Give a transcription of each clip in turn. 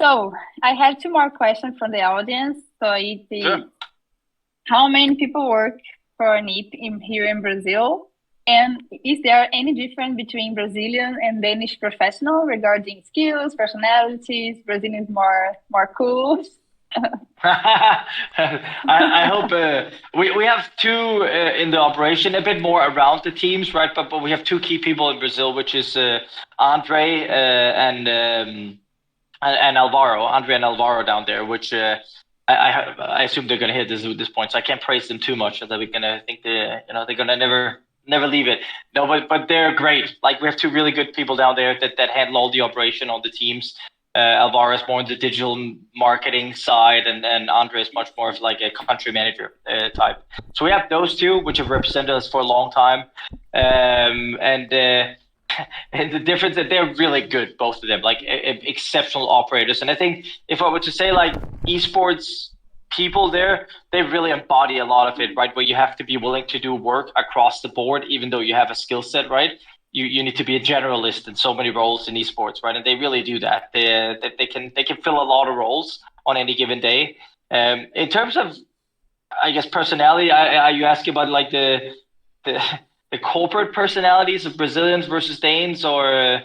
So I have two more questions from the audience. So Sure. how many people work for NIP here in Brazil? And is there any difference between Brazilian and Danish professional regarding skills, personalities? Brazilian is more cool. I hope we have two in the operation, a bit more around the teams, right? But we have two key people in Brazil, which is Andre and Alvaro, Andre and Alvaro down there, which I assume they're gonna hit this point, so I can't praise them too much. That we're gonna think they're gonna never leave it. No, but they're great. Like we have two really good people down there that handle all the operation on the teams. Alvaro is more on the digital marketing side, and Andre is much more of like a country manager type. So we have those two, which have represented us for a long time, and. And the difference that they're really good, both of them, like exceptional operators. And I think if I were to say like esports people there, they really embody a lot of it, right? Where you have to be willing to do work across the board, even though you have a skill set, right? You need to be a generalist in so many roles in esports, right? And they really do that. They can fill a lot of roles on any given day. In terms of, I guess, personality, are you asking about like the the corporate personalities of Brazilians versus Danes, or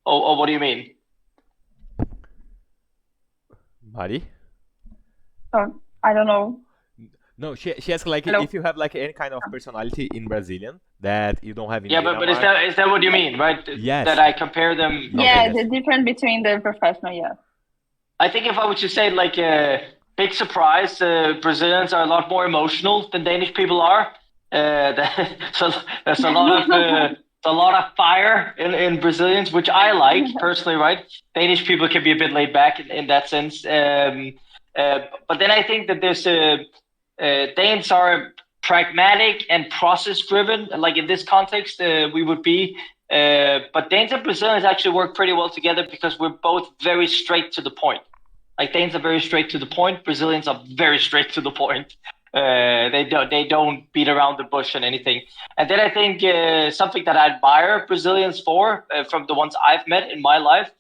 what do you mean? Mari? So I don't know. No, she asked like Hello. if you have like any kind of personality in Brazilian that you don't have in Yeah, but is Denmark. that what you mean, right? Yes. That I compare them. Okay, Yeah, yes. the difference between the professional, yeah. I think if I were to say like a big surprise, Brazilians are a lot more emotional than Danish people are. So there's a lot of fire in Brazilians, which I like personally, right? Danish people can be a bit laid back in that sense. But then I think that there's Danes are pragmatic and process driven. Like in this context, we would be. But Danes and Brazilians actually work pretty well together because we're both very straight to the point. Like Danes are very straight to the point. Brazilians are very straight to the point. They don't beat around the bush and anything. And then I think something that I admire Brazilians for, from the ones I've met in my life,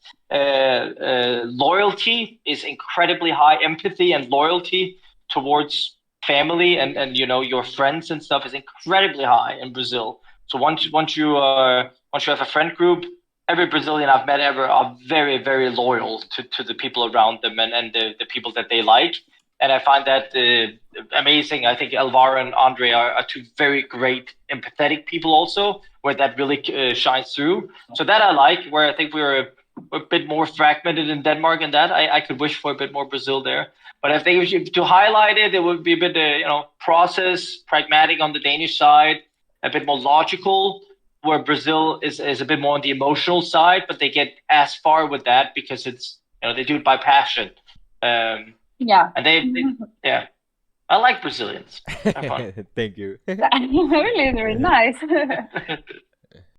loyalty is incredibly high. Empathy and loyalty towards family and your friends and stuff is incredibly high in Brazil. So once you have a friend group, every Brazilian I've met ever are very, very loyal to the people around them and the people that they like. And I find that amazing. I think Alvaro and Andre are two very great empathetic people also, where that really shines through. So that I like, where I think we're a bit more fragmented in Denmark, and that I could wish for a bit more Brazil there. But I think to highlight it, it would be a bit, process, pragmatic on the Danish side, a bit more logical, where Brazil is a bit more on the emotional side, but they get as far with that because it's, they do it by passion. Yeah. And yeah, I like Brazilians. Have fun. Thank you. Really, really nice.